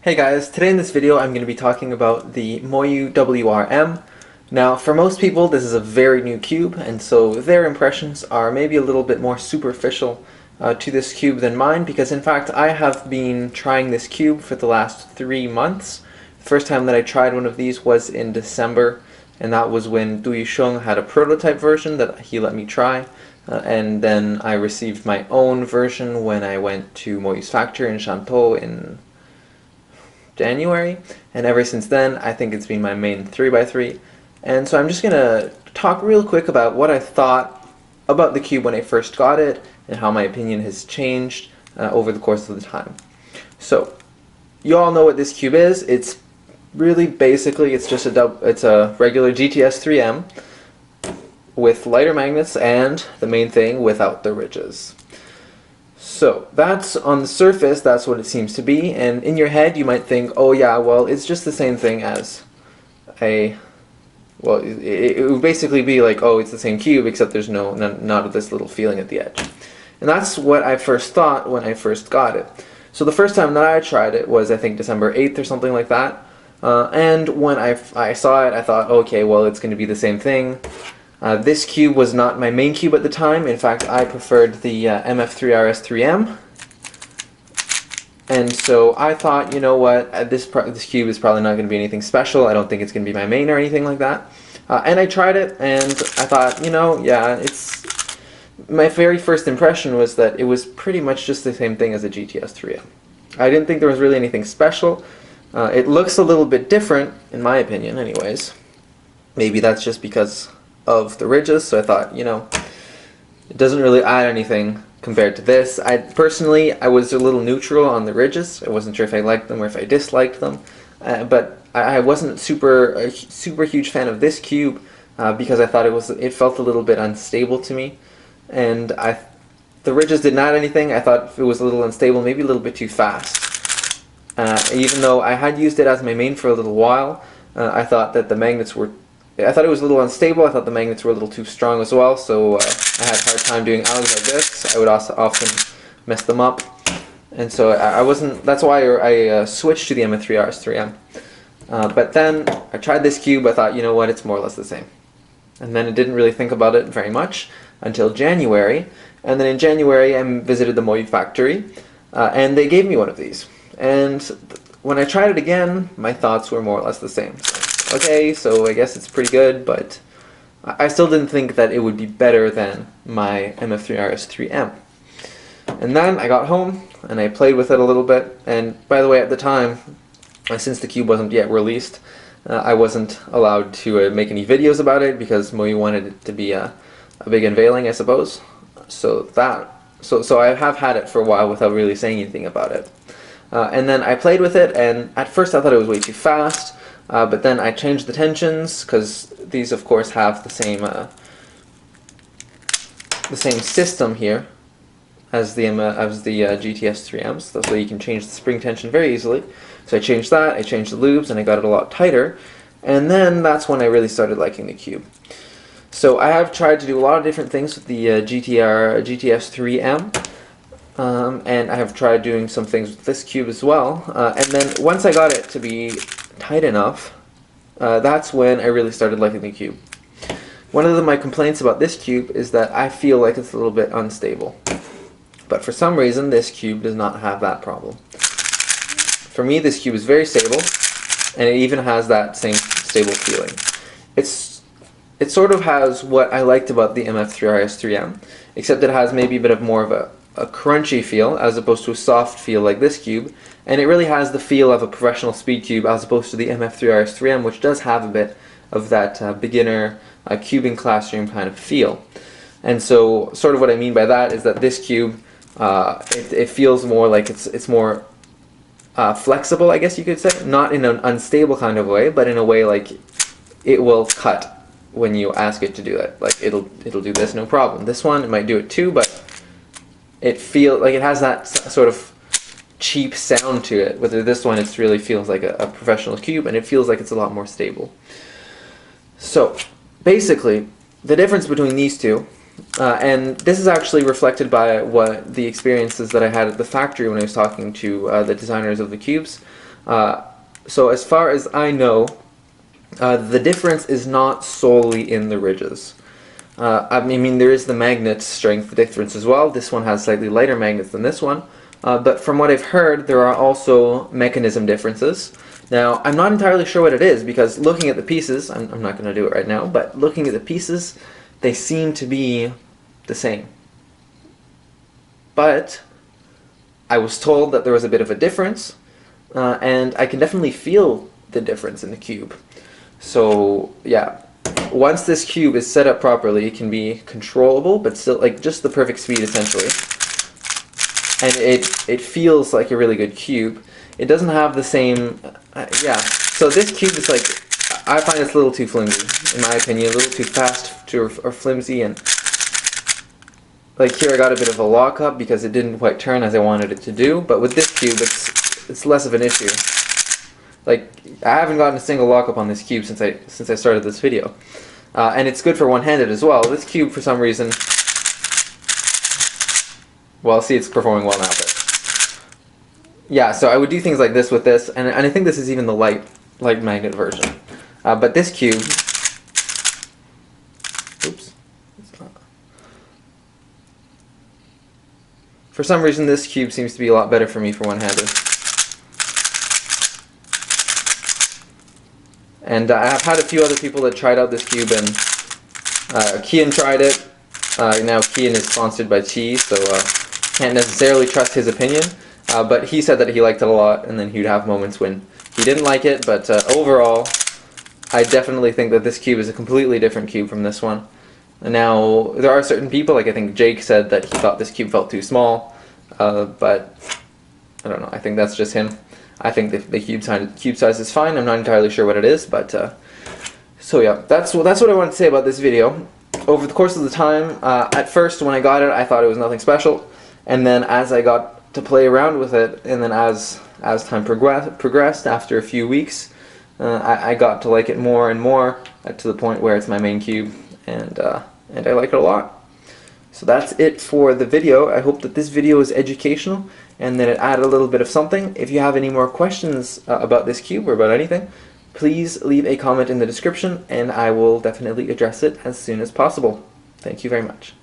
Hey guys, today in this video I'm going to be talking about the MoYu WRM. Now for most people this is a very new cube, and so their impressions are maybe a little bit more superficial to this cube than mine, because in fact I have been trying this cube for the last 3 months. The first time that I tried one of these was in December, and that was when Du Yisheng had a prototype version that he let me try. And then I received my own version when I went to MoYu's factory in Cantin in January, and ever since then I think it's been my main 3x3. And so I'm just gonna talk real quick about what I thought about the cube when I first got it and how my opinion has changed over the course of the time. So you all know what this cube is. It's really basically it's a regular GTS 3M with lighter magnets and the main thing without the ridges. So that's on the surface, that's what it seems to be, and in your head you might think, oh yeah, well it's just the same thing as it would basically be like, oh, it's the same cube except there's not of this little feeling at the edge. And that's what I first thought when I first got it. So the first time that I tried it was, I think, December 8th or something like that, and when I saw it I thought, okay, well it's going to be the same thing. This cube was not my main cube at the time. In fact, I preferred the MF3RS3M, and so I thought, you know what, this cube is probably not going to be anything special. I don't think it's going to be my main or anything like that. And I tried it, and I thought, you know, yeah, my very first impression was that it was pretty much just the same thing as a GTS 3M. I didn't think there was really anything special. It looks a little bit different, in my opinion, anyways. Maybe that's just because of the ridges, so I thought, you know, it doesn't really add anything compared to this. I was a little neutral on the ridges. I wasn't sure if I liked them or if I disliked them, but I wasn't a super huge fan of this cube because I thought it felt a little bit unstable to me, and the ridges didn't add anything. I thought it was a little unstable, maybe a little bit too fast. Even though I had used it as my main for a little while, I thought that the magnets were I thought it was a little unstable. I thought the magnets were a little too strong as well, so I had a hard time doing outs like this. I would also often mess them up, and so that's why I switched to the MF3RS3M. But then I tried this cube. I thought, you know what, it's more or less the same. And then I didn't really think about it very much until January, and then in January I visited the MoYu factory, and they gave me one of these. And when I tried it again, my thoughts were more or less the same. Okay, so I guess it's pretty good, but I still didn't think that it would be better than my MF3RS3M. And then I got home and I played with it a little bit, and by the way, at the time, since the cube wasn't yet released, I wasn't allowed to make any videos about it because MoYu wanted it to be a big unveiling, I suppose. So I have had it for a while without really saying anything about it. And then I played with it, and at first I thought it was way too fast. But then I changed the tensions, because these of course have the same system here as the GTS 3Ms, so you can change the spring tension very easily. So I changed that, I changed the loops, and I got it a lot tighter, and then that's when I really started liking the cube. So I have tried to do a lot of different things with the GTS 3M, and I have tried doing some things with this cube as well, and then once I got it to be tight enough, that's when I really started liking the cube. One of my complaints about this cube is that I feel like it's a little bit unstable, but for some reason this cube does not have that problem. For me, this cube is very stable, and it even has that same stable feeling. It sort of has what I liked about the MF3RS3M, except it has maybe a bit of more of a crunchy feel as opposed to a soft feel like this cube, and it really has the feel of a professional speed cube as opposed to the MF3RS3M, which does have a bit of that beginner cubing classroom kind of feel. And so sort of what I mean by that is that this cube, it feels more like it's more flexible, I guess you could say, not in an unstable kind of way, but in a way like it will cut when you ask it to do it. Like it'll do this no problem. This one, it might do it too, but it feels like it has that sort of cheap sound to it. Whether this one, it really feels like a professional cube, and it feels like it's a lot more stable. So basically, the difference between these two, and this is actually reflected by the experiences that I had at the factory when I was talking to the designers of the cubes, So as far as I know, the difference is not solely in the ridges. I mean, there is the magnet strength difference as well. This one has slightly lighter magnets than this one. But from what I've heard, there are also mechanism differences. Now, I'm not entirely sure what it is, because looking at the pieces, I'm not going to do it right now, but looking at the pieces, they seem to be the same. But I was told that there was a bit of a difference, and I can definitely feel the difference in the cube. So, yeah. Once this cube is set up properly, it can be controllable, but still like just the perfect speed essentially. And it feels like a really good cube. It doesn't have the same, yeah. So this cube is like, I find it's a little too flimsy, in my opinion, a little too fast or flimsy, and like here I got a bit of a lockup because it didn't quite turn as I wanted it to do. But with this cube, it's less of an issue. Like, I haven't gotten a single lockup on this cube since I started this video. And it's good for one-handed as well. This cube, for some reason... Well, see, it's performing well now, but... Yeah, so I would do things like this with this, and I think this is even the light magnet version. But this cube... Oops. For some reason, this cube seems to be a lot better for me for one-handed. And I've had a few other people that tried out this cube, and Kian tried it. Now Kian is sponsored by Chi, so can't necessarily trust his opinion. But he said that he liked it a lot, and then he'd have moments when he didn't like it. But overall, I definitely think that this cube is a completely different cube from this one. And now, there are certain people, like I think Jake said that he thought this cube felt too small. But I don't know, I think that's just him. I think the cube size is fine. I'm not entirely sure what it is, but so yeah, that's what I wanted to say about this video. Over the course of the time, at first when I got it, I thought it was nothing special, and then as I got to play around with it, and then as time progressed, after a few weeks, I got to like it more and more, to the point where it's my main cube, and I like it a lot. So that's it for the video. I hope that this video is educational and that it added a little bit of something. If you have any more questions about this cube or about anything, please leave a comment in the description and I will definitely address it as soon as possible. Thank you very much.